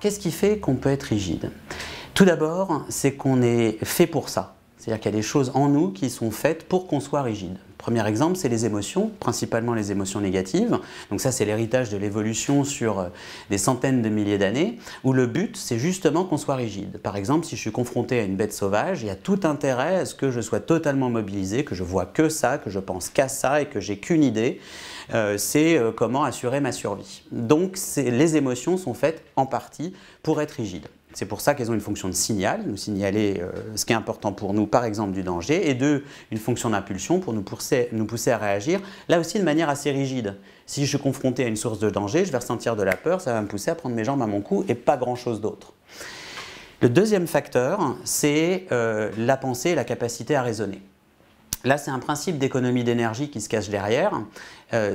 qu'est-ce qui fait qu'on peut être rigide? Tout d'abord, c'est qu'on est fait pour ça. C'est-à-dire qu'il y a des choses en nous qui sont faites pour qu'on soit rigide. Premier exemple, c'est les émotions, principalement les émotions négatives. Donc ça, c'est l'héritage de l'évolution sur des centaines de milliers d'années, où le but, c'est justement qu'on soit rigide. Par exemple, si je suis confronté à une bête sauvage, il y a tout intérêt à ce que je sois totalement mobilisé, que je vois que ça, que je pense qu'à ça et que j'ai qu'une idée. C'est comment assurer ma survie. Donc les émotions sont faites en partie pour être rigides. C'est pour ça qu'elles ont une fonction de signal, nous signaler ce qui est important pour nous, par exemple du danger, et une fonction d'impulsion pour nous pousser à réagir, là aussi de manière assez rigide. Si je suis confronté à une source de danger, je vais ressentir de la peur, ça va me pousser à prendre mes jambes à mon cou et pas grand-chose d'autre. Le deuxième facteur, c'est la pensée et la capacité à raisonner. Là, c'est un principe d'économie d'énergie qui se cache derrière.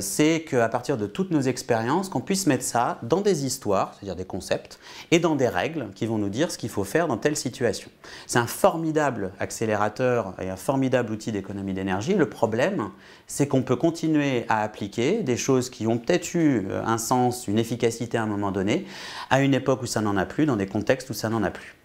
C'est qu'à partir de toutes nos expériences, qu'on puisse mettre ça dans des histoires, c'est-à-dire des concepts, et dans des règles qui vont nous dire ce qu'il faut faire dans telle situation. C'est un formidable accélérateur et un formidable outil d'économie d'énergie. Le problème, c'est qu'on peut continuer à appliquer des choses qui ont peut-être eu un sens, une efficacité à un moment donné, à une époque où ça n'en a plus, dans des contextes où ça n'en a plus.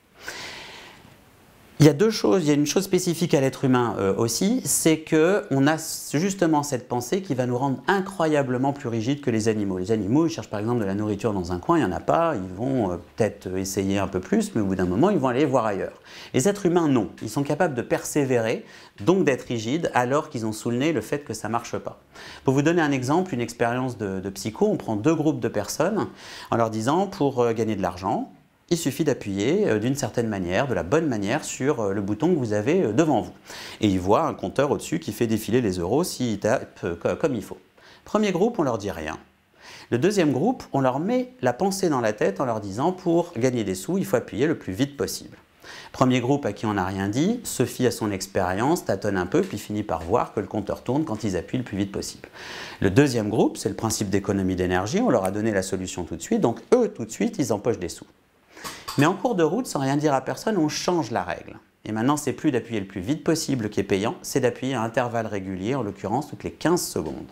Il y a deux choses, il y a une chose spécifique à l'être humain aussi, c'est qu'on a justement cette pensée qui va nous rendre incroyablement plus rigides que les animaux. Les animaux, ils cherchent par exemple de la nourriture dans un coin, il n'y en a pas, ils vont peut-être essayer un peu plus, mais au bout d'un moment, ils vont aller voir ailleurs. Les êtres humains, non. Ils sont capables de persévérer, donc d'être rigides, alors qu'ils ont sous le nez le fait que ça ne marche pas. Pour vous donner un exemple, une expérience de psycho, on prend deux groupes de personnes en leur disant, pour gagner de l'argent, il suffit d'appuyer d'une certaine manière, de la bonne manière, sur le bouton que vous avez devant vous. Et ils voient un compteur au-dessus qui fait défiler les euros s'ils tapent comme il faut. Premier groupe, on leur dit rien. Le deuxième groupe, on leur met la pensée dans la tête en leur disant pour gagner des sous, il faut appuyer le plus vite possible. Premier groupe à qui on n'a rien dit, se fie à son expérience, tâtonne un peu, puis finit par voir que le compteur tourne quand ils appuient le plus vite possible. Le deuxième groupe, c'est le principe d'économie d'énergie, on leur a donné la solution tout de suite, donc eux, tout de suite, ils empochent des sous. Mais en cours de route, sans rien dire à personne, on change la règle. Et maintenant, c'est plus d'appuyer le plus vite possible qui est payant, c'est d'appuyer à intervalles réguliers, en l'occurrence toutes les 15 secondes.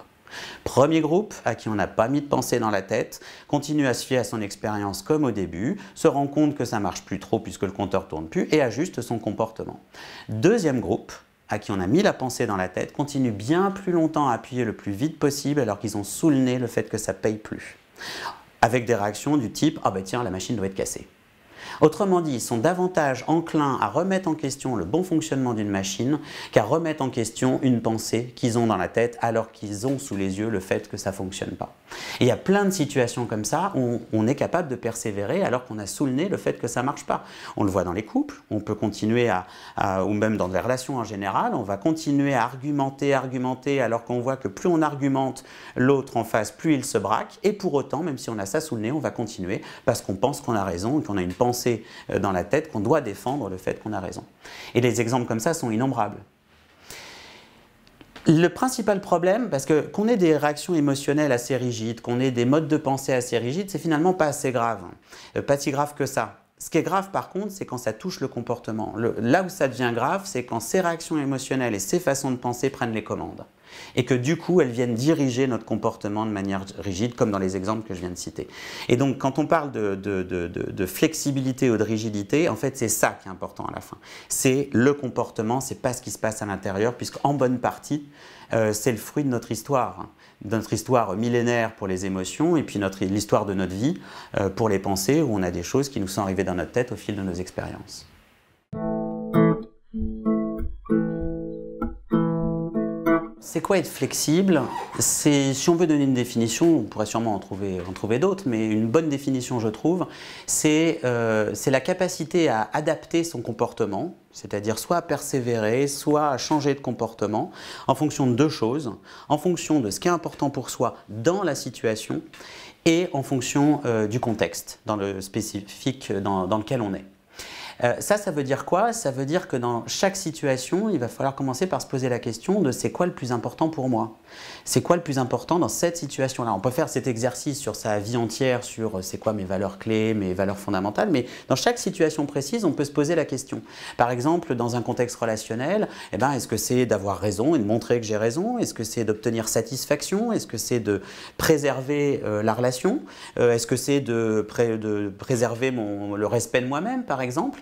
Premier groupe, à qui on n'a pas mis de pensée dans la tête, continue à se fier à son expérience comme au début, se rend compte que ça ne marche plus trop puisque le compteur ne tourne plus et ajuste son comportement. Deuxième groupe, à qui on a mis la pensée dans la tête, continue bien plus longtemps à appuyer le plus vite possible alors qu'ils ont sous le nez le fait que ça ne paye plus. Avec des réactions du type « Ah ben tiens, la machine doit être cassée ». Autrement dit, ils sont davantage enclins à remettre en question le bon fonctionnement d'une machine qu'à remettre en question une pensée qu'ils ont dans la tête alors qu'ils ont sous les yeux le fait que ça ne fonctionne pas. Et il y a plein de situations comme ça où on est capable de persévérer alors qu'on a sous le nez le fait que ça ne marche pas. On le voit dans les couples, on peut continuer ou même dans les relations en général, on va continuer à argumenter alors qu'on voit que plus on argumente l'autre en face, plus il se braque. Et pour autant, même si on a ça sous le nez, on va continuer parce qu'on pense qu'on a raison et qu'on a une pensée dans la tête qu'on doit défendre le fait qu'on a raison. Et les exemples comme ça sont innombrables. Le principal problème, parce que qu'on ait des réactions émotionnelles assez rigides, qu'on ait des modes de pensée assez rigides, c'est finalement pas assez grave. Pas si grave que ça. Ce qui est grave par contre, c'est quand ça touche le comportement. Là où ça devient grave, c'est quand ces réactions émotionnelles et ces façons de penser prennent les commandes. Et que du coup, elles viennent diriger notre comportement de manière rigide, comme dans les exemples que je viens de citer. Et donc, quand on parle de flexibilité ou de rigidité, en fait, c'est ça qui est important à la fin. C'est le comportement, c'est pas ce qui se passe à l'intérieur, puisqu'en bonne partie, c'est le fruit de notre histoire millénaire pour les émotions, et puis l'histoire de notre vie pour les pensées, où on a des choses qui nous sont arrivées dans notre tête au fil de nos expériences. C'est quoi être flexible? Si on veut donner une définition, on pourrait sûrement en trouver d'autres, mais une bonne définition, je trouve, c'est la capacité à adapter son comportement, c'est-à-dire soit à persévérer, soit à changer de comportement, en fonction de deux choses, en fonction de ce qui est important pour soi dans la situation et en fonction du contexte, dans le spécifique dans lequel on est. Ça veut dire quoi? Ça veut dire que dans chaque situation, il va falloir commencer par se poser la question de c'est quoi le plus important pour moi? C'est quoi le plus important dans cette situation-là? On peut faire cet exercice sur sa vie entière, sur c'est quoi mes valeurs clés, mes valeurs fondamentales, mais dans chaque situation précise, on peut se poser la question. Par exemple, dans un contexte relationnel, eh ben, est-ce que c'est d'avoir raison et de montrer que j'ai raison? Est-ce que c'est d'obtenir satisfaction? Est-ce que c'est de préserver la relation? Est-ce que c'est de préserver le respect de moi-même, par exemple?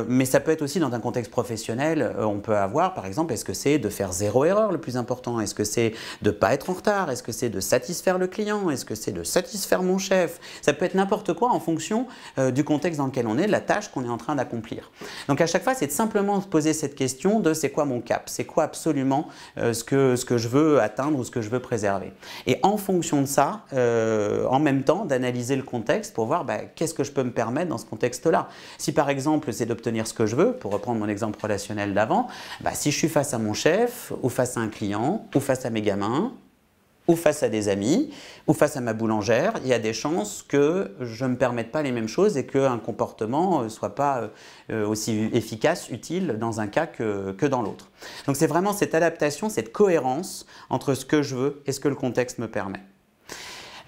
Mais ça peut être aussi dans un contexte professionnel, on peut avoir par exemple, est-ce que c'est de faire zéro erreur le plus important? Est-ce que c'est de ne pas être en retard? Est-ce que c'est de satisfaire le client? Est-ce que c'est de satisfaire mon chef? Ça peut être n'importe quoi en fonction du contexte dans lequel on est, de la tâche qu'on est en train d'accomplir. Donc à chaque fois, c'est de simplement se poser cette question de c'est quoi mon cap? C'est quoi absolument ce que je veux atteindre ou ce que je veux préserver? Et en fonction de ça, en même temps, d'analyser le contexte pour voir qu'est-ce que je peux me permettre dans ce contexte-là. Si par exemple, c'est d'obtenir ce que je veux, pour reprendre mon exemple relationnel d'avant, si je suis face à mon chef, ou face à un client, ou face à mes gamins, ou face à des amis, ou face à ma boulangère, il y a des chances que je ne me permette pas les mêmes choses et qu'un comportement ne soit pas aussi efficace, utile dans un cas que dans l'autre. Donc c'est vraiment cette adaptation, cette cohérence entre ce que je veux et ce que le contexte me permet.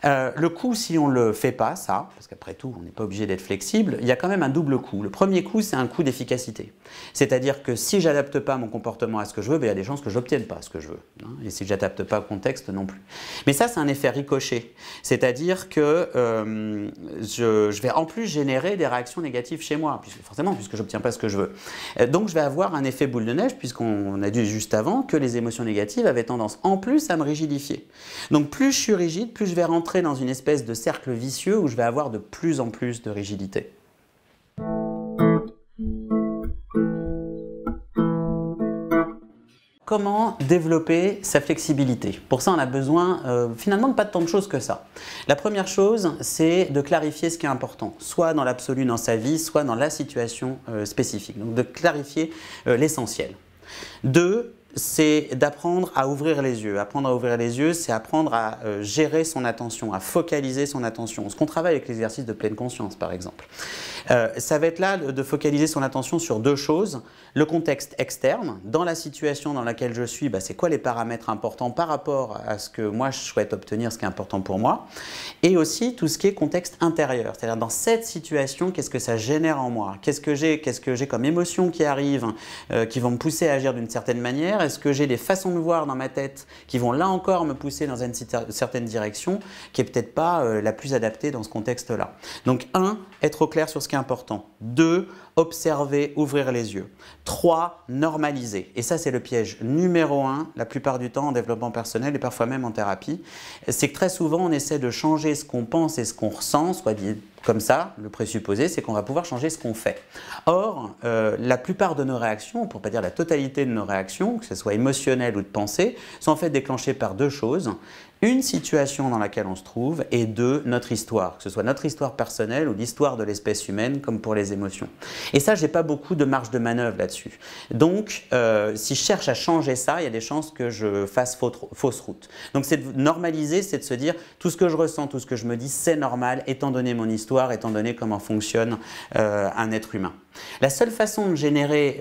Le coût, si on ne le fait pas, ça, parce qu'après tout, on n'est pas obligé d'être flexible, il y a quand même un double coût. Le premier coût, c'est un coût d'efficacité. C'est-à-dire que si je n'adapte pas mon comportement à ce que je veux, il y a des chances que je n'obtienne pas ce que je veux. Hein, et si je n'adapte pas au contexte, non plus. Mais ça, c'est un effet ricochet. C'est-à-dire que je vais en plus générer des réactions négatives chez moi, forcément, puisque je n'obtiens pas ce que je veux. Donc, je vais avoir un effet boule de neige, puisqu'on a dit juste avant que les émotions négatives avaient tendance en plus à me rigidifier. Donc, plus je suis rigide, plus je vais rentrer dans une espèce de cercle vicieux où je vais avoir de plus en plus de rigidité. Comment développer sa flexibilité? Pour ça, on a besoin finalement de pas de tant de choses que ça. La première chose, c'est de clarifier ce qui est important, soit dans l'absolu dans sa vie, soit dans la situation spécifique. Donc de clarifier l'essentiel. 2, c'est d'apprendre à ouvrir les yeux. Apprendre à ouvrir les yeux, c'est apprendre à gérer son attention, à focaliser son attention. Ce qu'on travaille avec l'exercice de pleine conscience, par exemple. Ça va être là de focaliser son attention sur deux choses. Le contexte externe, dans la situation dans laquelle je suis, c'est quoi les paramètres importants par rapport à ce que moi je souhaite obtenir, ce qui est important pour moi. Et aussi tout ce qui est contexte intérieur, c'est-à-dire dans cette situation, qu'est-ce que ça génère en moi? Qu'est-ce que j'ai comme émotions qui arrivent, qui vont me pousser à agir d'une certaine manière? Est-ce que j'ai des façons de voir dans ma tête qui vont là encore me pousser dans une certaine direction qui n'est peut-être pas la plus adaptée dans ce contexte-là? Donc 1, être au clair sur ce qui est important. 2, observer, ouvrir les yeux. 3, normaliser. Et ça, c'est le piège numéro 1, la plupart du temps en développement personnel et parfois même en thérapie. C'est que très souvent, on essaie de changer ce qu'on pense et ce qu'on ressent, soit dit comme ça, le présupposé, c'est qu'on va pouvoir changer ce qu'on fait. Or, la plupart de nos réactions, pour ne pas dire la totalité de nos réactions, que ce soit émotionnelles ou de pensée, sont en fait déclenchées par deux choses. Une situation dans laquelle on se trouve et 2, notre histoire, que ce soit notre histoire personnelle ou l'histoire de l'espèce humaine comme pour les émotions. Et ça, j'ai pas beaucoup de marge de manœuvre là-dessus. Donc, si je cherche à changer ça, il y a des chances que je fasse fausse route. Donc, c'est de normaliser, c'est de se dire tout ce que je ressens, tout ce que je me dis, c'est normal étant donné mon histoire, étant donné comment fonctionne un être humain. La seule façon de générer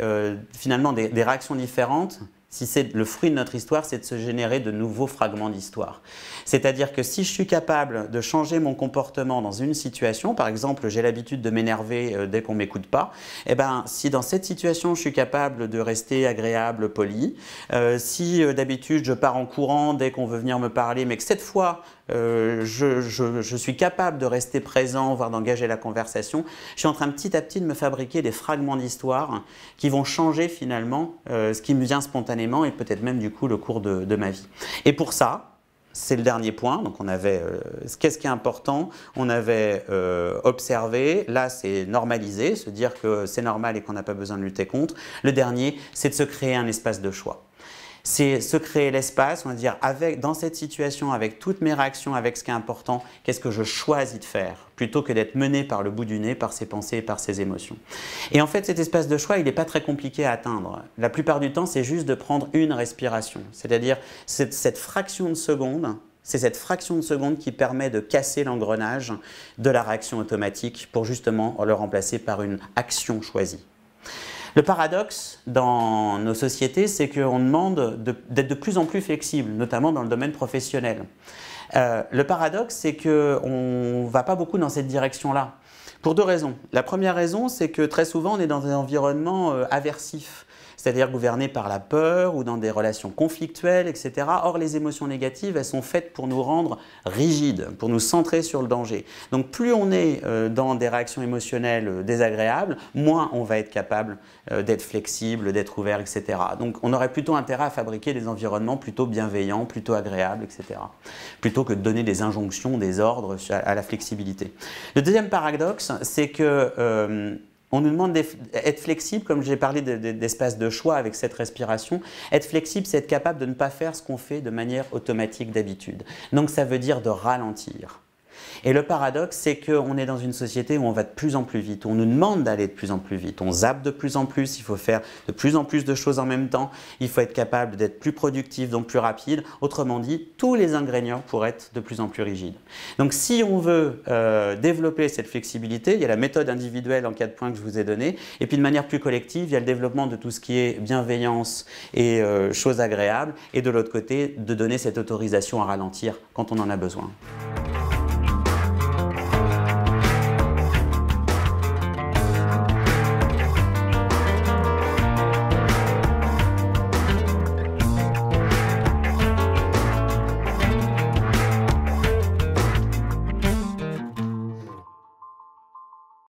finalement des réactions différentes, si c'est le fruit de notre histoire, c'est de se générer de nouveaux fragments d'histoire. C'est-à-dire que si je suis capable de changer mon comportement dans une situation, par exemple, j'ai l'habitude de m'énerver dès qu'on ne m'écoute pas, eh ben, si dans cette situation, je suis capable de rester agréable, poli, si d'habitude je pars en courant dès qu'on veut venir me parler, mais que cette fois, je suis capable de rester présent, voire d'engager la conversation, je suis en train petit à petit de me fabriquer des fragments d'histoire qui vont changer finalement ce qui me vient spontanément et peut-être même du coup le cours de ma vie. Et pour ça, c'est le dernier point, donc on avait qu'est-ce qui est important, on avait observé, là c'est normaliser, se dire que c'est normal et qu'on n'a pas besoin de lutter contre. Le dernier, c'est de se créer un espace de choix. C'est se créer l'espace, on va dire, dans cette situation, avec toutes mes réactions, avec ce qui est important, qu'est-ce que je choisis de faire, plutôt que d'être mené par le bout du nez, par ses pensées et par ses émotions. Et en fait, cet espace de choix, il n'est pas très compliqué à atteindre. La plupart du temps, c'est juste de prendre une respiration, c'est-à-dire cette fraction de seconde, C'est cette fraction de seconde qui permet de casser l'engrenage de la réaction automatique pour justement le remplacer par une action choisie. Le paradoxe dans nos sociétés, c'est qu'on demande d'être de plus en plus flexible, notamment dans le domaine professionnel. Le paradoxe, c'est qu'on ne va pas beaucoup dans cette direction-là, pour deux raisons. La première raison, c'est que très souvent, on est dans un environnement aversif, c'est-à-dire gouverné par la peur ou dans des relations conflictuelles, etc. Or, les émotions négatives, elles sont faites pour nous rendre rigides, pour nous centrer sur le danger. Donc, plus on est dans des réactions émotionnelles désagréables, moins on va être capable d'être flexible, d'être ouvert, etc. Donc, on aurait plutôt intérêt à fabriquer des environnements plutôt bienveillants, plutôt agréables, etc. Plutôt que de donner des injonctions, des ordres à la flexibilité. Le deuxième paradoxe, c'est que on nous demande d'être flexible, comme j'ai parlé d'espace de choix avec cette respiration. Être flexible, c'est être capable de ne pas faire ce qu'on fait de manière automatique d'habitude. Donc ça veut dire de ralentir. Et le paradoxe, c'est qu'on est dans une société où on va de plus en plus vite, où on nous demande d'aller de plus en plus vite, on zappe de plus en plus, il faut faire de plus en plus de choses en même temps, il faut être capable d'être plus productif, donc plus rapide. Autrement dit, tous les ingrédients pour être de plus en plus rigides. Donc si on veut développer cette flexibilité, il y a la méthode individuelle en 4 points que je vous ai donnée, et puis de manière plus collective, il y a le développement de tout ce qui est bienveillance et choses agréables, et de l'autre côté, de donner cette autorisation à ralentir quand on en a besoin.